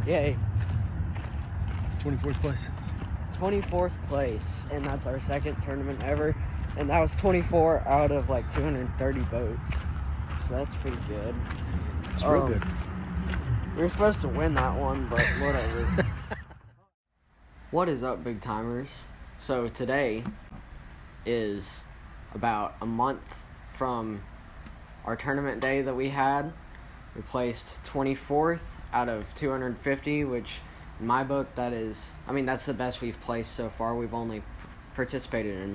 Yay. 24th place. 24th place, and that's our second tournament ever. And that was 24 out of like 230 boats. So that's pretty good. It's real good. We were supposed to win that one, but whatever. What is up, big timers? So today is about a month from our tournament day that we had. We placed 24th out of 250, which in my book, that's the best we've placed so far. We've only participated in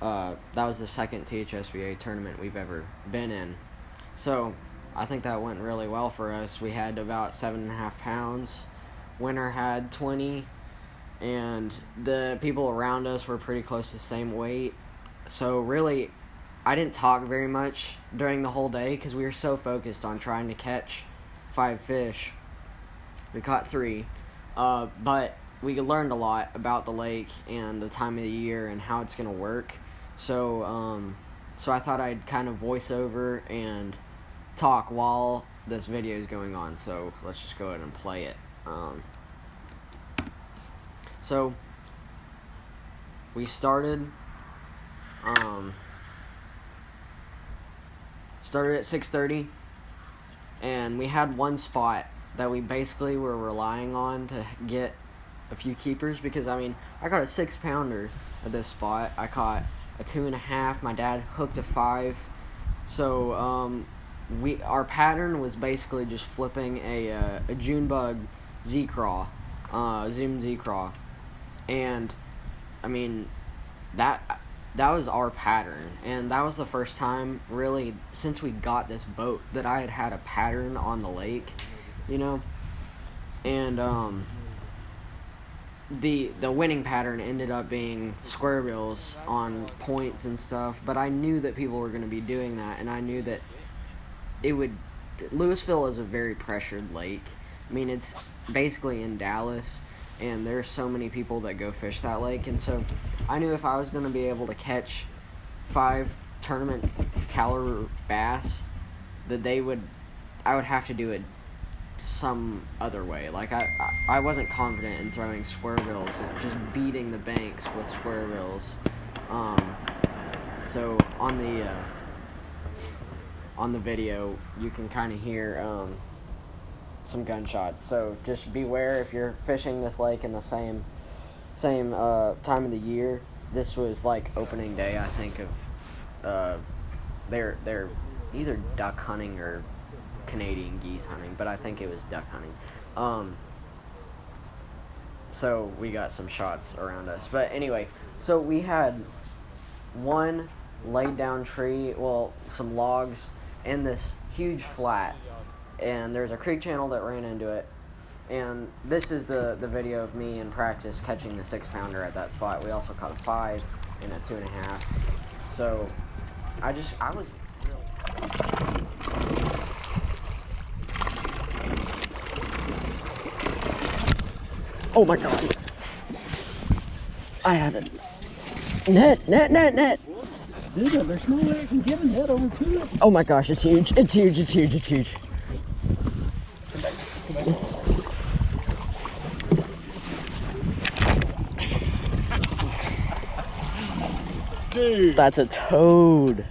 that was the second THSBA tournament we've ever been in. So I think that went really well for us. We had about 7.5 pounds. Winner had 20, and the people around us were pretty close to the same weight. So really, I didn't talk very much during the whole day because we were so focused on trying to catch 5 fish. We caught 3, but we learned a lot about the lake and the time of the year and how it's going to work. So I thought I'd kind of voice over and talk while this video is going on. So let's just go ahead and play it. So we started at 6:30, and we had one spot that we basically were relying on to get a few keepers, because I caught a 6-pounder at this spot. I caught a 2.5. My dad hooked a 5. So our pattern was basically just flipping a June bug Z-craw, Zoom Z-craw, and that was our pattern, and that was the first time really since we got this boat that I had a pattern on the lake, and the winning pattern ended up being square bills on points and stuff, but I knew that people were going to be doing that, and I knew that Lewisville is a very pressured lake. It's basically in Dallas, and there's so many people that go fish that lake, and so I knew if I was going to be able to catch 5 tournament caliber bass, that I would have to do it some other way. Like I wasn't confident in throwing square bills, just beating the banks with square bills. So on the video, you can kind of hear some gunshots. So just beware if you're fishing this lake in the same time of the year. This was like opening day, I think, of they're either duck hunting or Canadian geese hunting, but I think it was duck hunting. So we got some shots around us. But anyway, so we had one laid down tree, some logs, and this huge flat. And there's a creek channel that ran into it. And this is the video of me in practice catching the 6-pounder at that spot. We also caught a 5 and a 2.5. So I was really... Oh my God. I have it. Net. Dude, there's no way I can get a net over to it. Oh my gosh, it's huge. It's huge. Come back. Dude. That's a toad.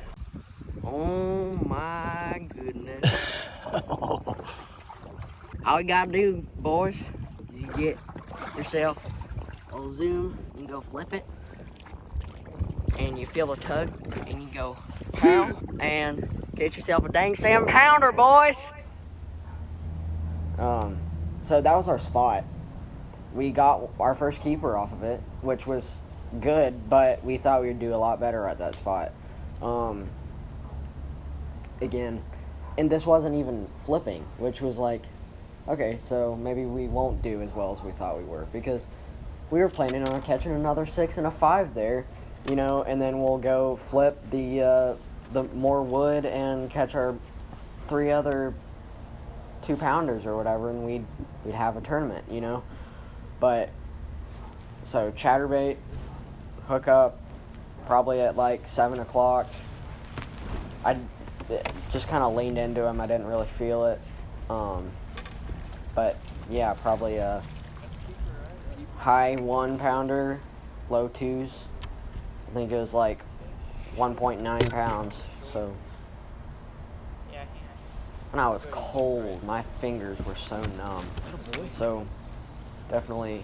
Oh my goodness. All you gotta do, boys, is you get yourself a little zoom, you go flip it, and you feel the tug, and you go pow, and get yourself a dang 7-pounder, boys. So that was our spot. We got our first keeper off of it, which was good, but we thought we'd do a lot better at that spot. Again, and this wasn't even flipping, which was like, okay, so maybe we won't do as well as we thought we were, because we were planning on catching another 6 and a 5 there, and then we'll go flip the more wood and catch our 3 other 2-pounders or whatever, and we'd have a tournament, But so chatterbait, hook up, probably at like 7 o'clock. I just kind of leaned into him. I didn't really feel it. But yeah, probably a high 1 pounder, low 2s. I think it was like 1.9 pounds. So, and I was cold. My fingers were so numb. So, definitely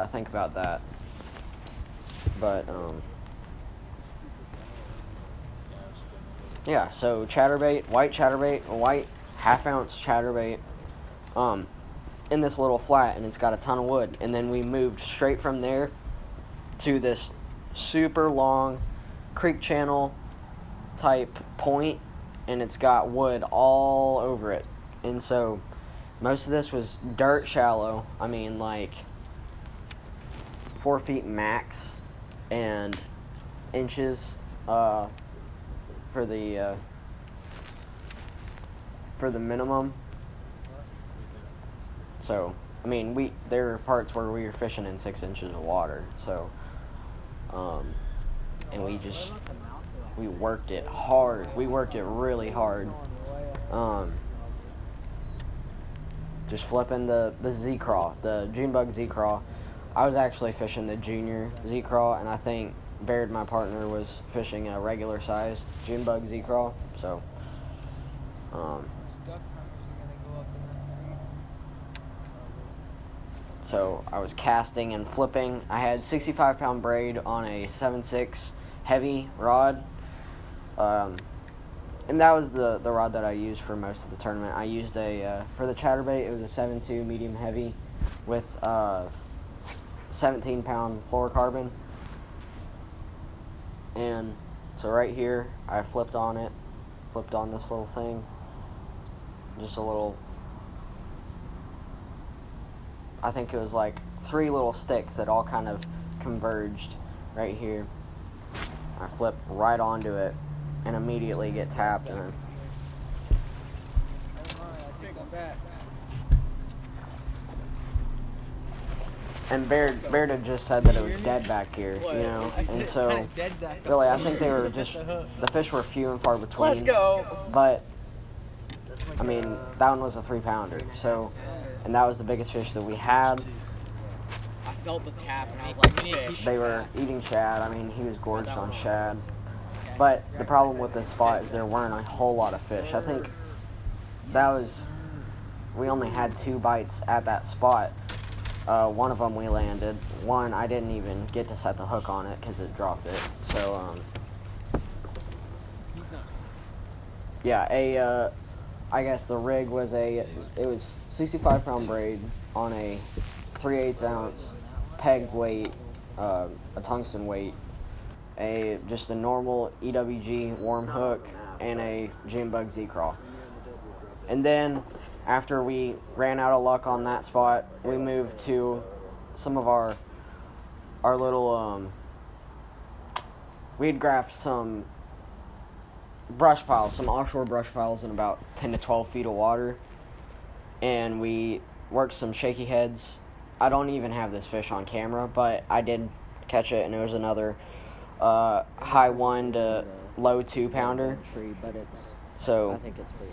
think about that. But yeah. So chatterbait, white chatterbait, or white half-ounce chatterbait, in this little flat, and it's got a ton of wood. And then we moved straight from there to this super long creek channel type point, and it's got wood all over it. And so most of this was dirt shallow. I mean, like 4 feet max, and inches for the minimum. So I mean, there are parts where we were fishing in 6 inches of water. So and we worked it hard. We worked it really hard. Just flipping the Z-Craw, the June bug Z-Craw. I was actually fishing the junior Z-Craw, and I think Baird, my partner, was fishing a regular sized June bug Z-Craw. So I was casting and flipping. I had 65-pound braid on a 7.6 heavy rod. And that was the rod that I used for most of the tournament. I used for the chatterbait, it was a 7.2 medium heavy with 17-pound fluorocarbon. And so right here, I flipped on this little thing. Just a little, I think it was like 3 little sticks that all kind of converged right here. I flip right onto it and immediately get tapped. And Baird had just said that it was dead back here, you know, and so really I think they were just, the fish were few and far between. Let's go. But I mean, that one was a 3-pounder, so, and that was the biggest fish that we had. I felt the tap and I was like, fish. They were eating shad. I mean, he was gorged on shad. But the problem with this spot is there weren't a whole lot of fish. I think we only had 2 bites at that spot. One of them we landed. One, I didn't even get to set the hook on it because it dropped it. So, yeah, I guess the rig was it was 65-pound braid on a 3/8 ounce peg weight, a tungsten weight, just a normal EWG worm hook, and a June bug Z-Craw. And then after we ran out of luck on that spot, we moved to some of our little, we had graphed some brush piles, some offshore brush piles in about 10 to 12 feet of water, and we worked some shaky heads. I don't even have this fish on camera, but I did catch it, and it was another high 1 to low 2 pounder. So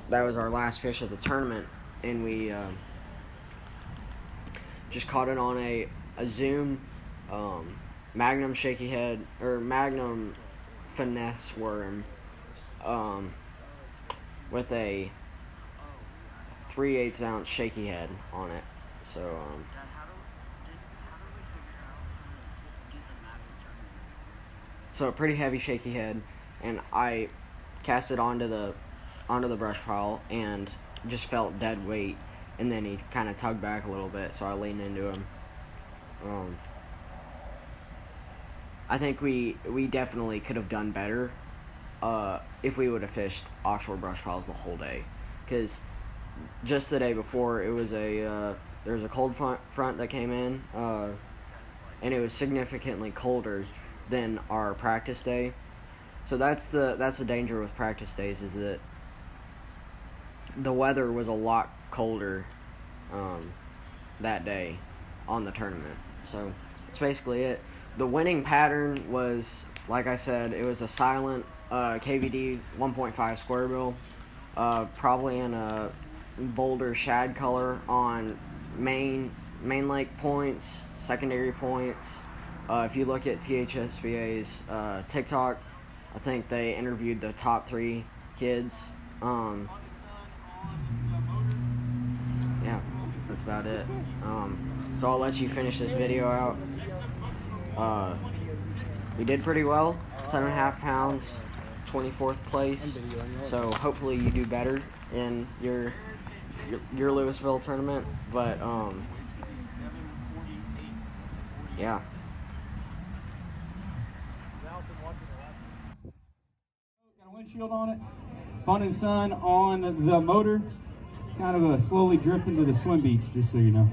that was our last fish of the tournament, and we just caught it on a Zoom Magnum shaky head, or Magnum finesse worm, with a 3/8 ounce shaky head on it. So a pretty heavy shaky head, and I cast it onto the brush pile and just felt dead weight, and then he kind of tugged back a little bit, so I leaned into him. I think we definitely could have done better if we would have fished offshore brush piles the whole day, because just the day before it was there was a cold front that came in, and it was significantly colder than our practice day. So that's the danger with practice days, is that the weather was a lot colder that day on the tournament. So that's basically it. The winning pattern was, like I said, it was a silent KVD 1.5 square bill, probably in a bolder shad color on main lake points, secondary points. If you look at THSBA's TikTok, I think they interviewed the top 3 kids. Yeah, that's about it. So I'll let you finish this video out. We did pretty well, 7.5 pounds, 24th place. So hopefully you do better in your Lewisville tournament. But yeah. Got a windshield on it. Fun and Sun on the motor. It's kind of slowly drifting to the swim beach, just so you know.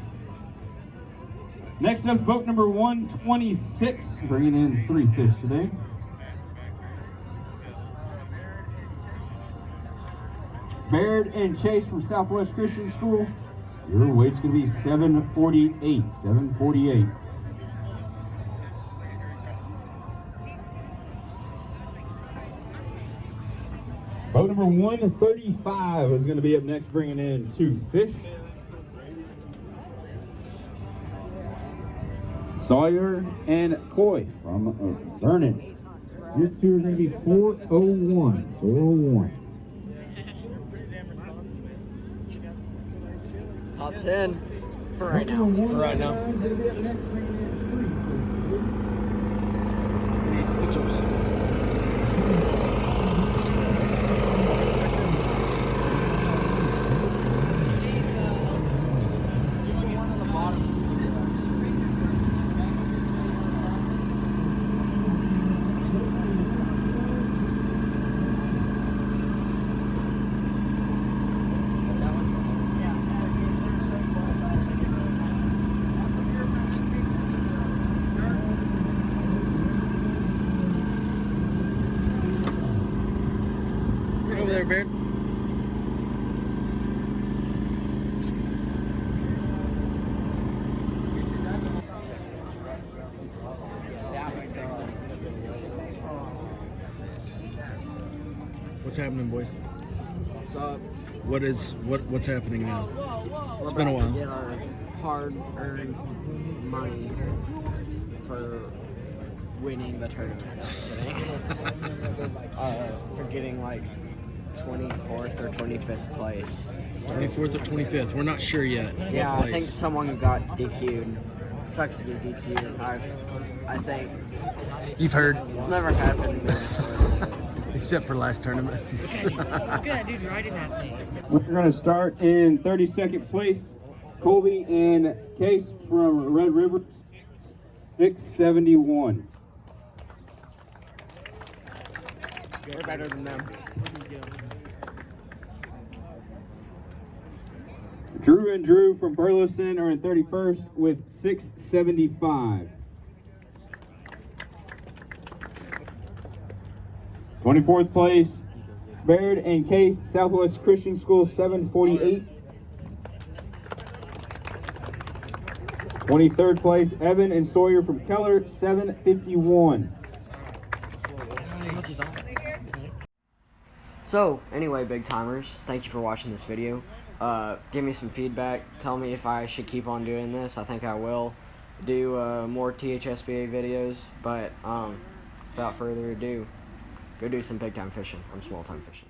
Next up's boat number 126, bringing in 3 fish today. Baird and Chase from Southwest Christian School. Your weight's going to be 748. Boat number 135 is going to be up next, bringing in 2 fish. Sawyer and Coy from Vernon. Your 2 are going to be 401. Top 10 for right now. Over there, Baird. What's happening, boys? What's up? What's happening now? It's been a We're about to while. get our hard-earned money for winning the tournament today. For getting like 24th or 25th place. 24th or 25th. We're not sure yet. Yeah, What I think place. someone got DQ'd. Sucks to be DQ'd. I think You've heard, it's never happened before. except for last tournament. Look at that dude riding that thing. We're going to start in 32nd place. Colby and Case from Red River, 671. We're better than them. Drew and Drew from Burleson are in 31st with 675. 24th place, Baird and Case, Southwest Christian School, 748. 23rd place, Evan and Sawyer from Keller, 751. So, anyway, big timers, thank you for watching this video. Give me some feedback. Tell me if I should keep on doing this. I think I will do more THSBA videos, but without further ado, go do some big time fishing. I'm small time fishing.